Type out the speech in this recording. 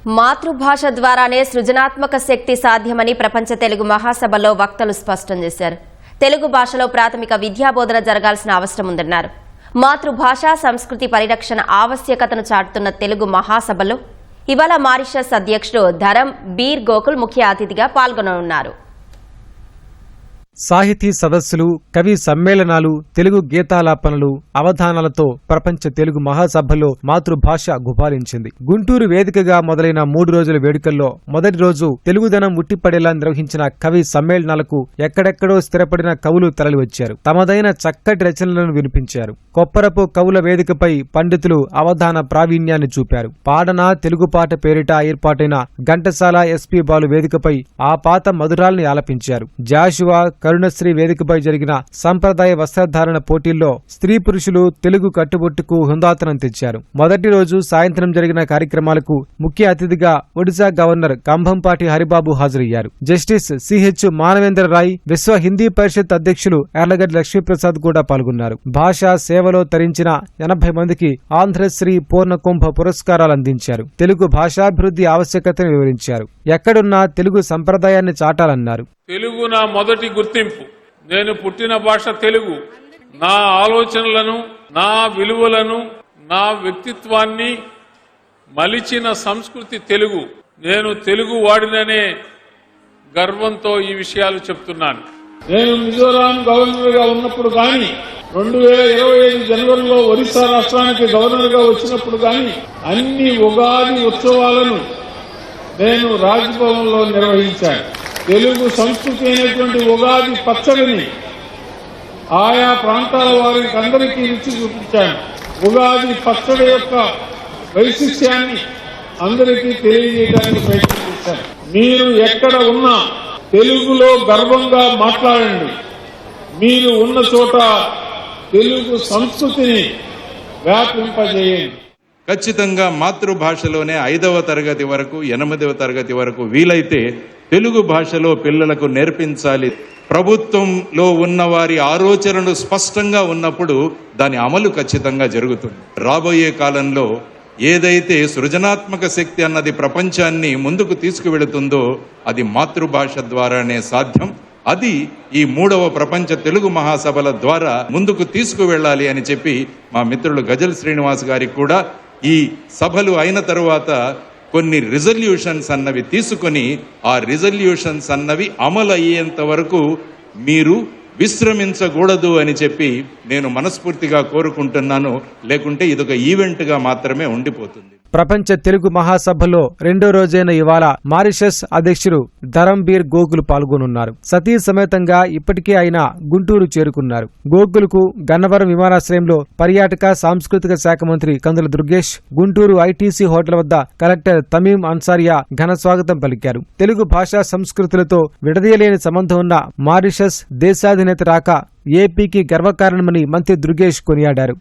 మాతృభాష ద్వారానే సృజనాత్మక శక్తి సాధ్యమని ప్రపంచ తెలుగు మహాసభలో వక్తలు స్పష్టం చేశారు. తెలుగు భాషలో ప్రాథమిక విద్యాబోధన జరగాల్సిన అవసరం ఉందన్నారు. మాతృభాష సంస్కృతి పరిరక్షణ ఆవశ్యకతను చాటుతున్న తెలుగు మహాసభలో ఇవాళ మారిషస్ అధ్యక్షుడు ధరం బీర్ గోకుల్ ముఖ్య అతిథిగా పాల్గొననున్నారు. సాహితీ సదస్సులు, కవి సమ్మేళనాలు, తెలుగు గీతాలాపనలు, అవధానాలతో ప్రపంచ తెలుగు మహాసభలో మాతృభాష గుబాలించింది. గుంటూరు వేదికగా మొదలైన 3 రోజుల వేడుకల్లో మొదటి రోజు తెలుగుదనం ఉట్టిపడేలా నిర్వహించిన కవి సమ్మేళనాలకు ఎక్కడెక్కడో స్థిరపడిన కవులు తరలివచ్చారు. తమదైన చక్కటి రచనలను వినిపించారు. కొప్పరపు కవుల వేదికపై పండితులు అవధాన ప్రావీణ్యాన్ని చూపారు. పాడన తెలుగు పాట పేరిట ఏర్పాటైన ఘంటసాల ఎస్పీ బాలు వేదికపై ఆ పాత మధురాల్ని ఆలపించారు. జాషువా కరుణశ్రీ వేదికపై జరిగిన సంప్రదాయ వస్త్రధారణ పోటీల్లో స్త్రీ పురుషులు తెలుగు కట్టుబొట్టుకు హుందాతనం తెచ్చారు. మొదటి రోజు సాయంత్రం జరిగిన కార్యక్రమాలకు ముఖ్య అతిథిగా ఒడిశా గవర్నర్ కంభంపాటి హరిబాబు హాజరయ్యారు. జస్టిస్ సిహెచ్ మానవేంద్ర రాయ్, విశ్వ హిందీ పరిషత్ అధ్యక్షులు యార్లగడ్డ లక్ష్మీప్రసాద్ కూడా పాల్గొన్నారు. భాషా సేవలో తరించిన 80 మందికి ఆంధ్రశ్రీ పూర్ణకుంభ పురస్కారాలు అందించారు. తెలుగు భాషాభివృద్ధి ఆవశ్యకతను వివరించారు. ఎక్కడున్నా తెలుగు సంప్రదాయాన్ని చాటాలన్నారు. తెలుగు నా మొదటి గుర్తింపు. నేను పుట్టిన భాష తెలుగు. నా ఆలోచనలను, నా విలువలను, నా వ్యక్తిత్వాన్ని మలిచిన సంస్కృతి తెలుగు. నేను తెలుగు వాడిననే గర్వంతో ఈ విషయాలు చెప్తున్నాను. నేను మిజోరాం గవర్నర్ గా ఉన్నప్పుడు కానీ, 2025 జనవరిలో ఒరిస్సా రాష్ట్రానికి గవర్నర్ గా వచ్చినప్పుడు కానీ అన్ని ఉగాది ఉత్సవాలను నేను రాజ్భవన్ లో నిర్వహించాను. తెలుగు సంస్కృతి అయినటువంటి ఉగాది పచ్చడిని ఆయా ప్రాంతాల వారికి అందరికీ రుచి చూపించాను. ఉగాది పచ్చడి యొక్క వైశిష్ట్యాన్ని అందరికీ తెలియజేయడానికి ప్రయత్నం చేశాను. మీరు ఎక్కడ ఉన్నా తెలుగులో గర్వంగా మాట్లాడండి. మీరు ఉన్న చోట తెలుగు సంస్కృతిని వ్యాపింపజేయండి. ఖచ్చితంగా మాతృభాషలోనే 5వ తరగతి వరకు, 8వ తరగతి వరకు వీలైతే తెలుగు భాషలో పిల్లలకు నేర్పించాలి. ప్రభుత్వంలో ఉన్న వారి ఆలోచనలు స్పష్టంగా ఉన్నప్పుడు దాని అమలు ఖచ్చితంగా జరుగుతుంది. రాబోయే కాలంలో ఏదైతే సృజనాత్మక శక్తి అన్నది ప్రపంచాన్ని ముందుకు తీసుకువెళుతుందో అది మాతృభాష ద్వారానే సాధ్యం. అది ఈ 3వ ప్రపంచ తెలుగు మహాసభల ద్వారా ముందుకు తీసుకువెళ్ళాలి అని చెప్పి మా మిత్రులు గజల్ శ్రీనివాస్ గారికి కూడా ఈ సభలు అయిన తరువాత కొన్ని రిజల్యూషన్స్ అన్నవి తీసుకొని ఆ రిజల్యూషన్స్ అన్నవి అమలు అయ్యేంత వరకు మీరు విశ్రమించకూడదు అని చెప్పి నేను మనస్ఫూర్తిగా కోరుకుంటున్నాను. లేకుంటే ఇదొక ఈవెంట్గా మాత్రమే ఉండిపోతుంది. ప్రపంచ తెలుగు మహాసభలో 2వ రోజైన ఇవాళ మారిషస్ అధ్యక్షుడు ధరంబీర్ గోకుల్ పాల్గొనున్నారు. సతీ సమేతంగా ఇప్పటికే ఆయన గుంటూరు చేరుకున్నారు. గోకుల్కు గన్నవరం విమానాశ్రయంలో పర్యాటక సాంస్కృతిక శాఖ మంత్రి కందుల దుర్గేష్, గుంటూరు ఐటీసీ హోటల్ వద్ద కలెక్టర్ తమీం అన్సారియా ఘన స్వాగతం పలికారు. తెలుగు భాషా సంస్కృతులతో విడదీయలేని సంబంధం ఉన్న మారిషస్ దేశాధినేత రాక ఏపీకి గర్వకారణమని మంత్రి దుర్గేష్ కొనియాడారు.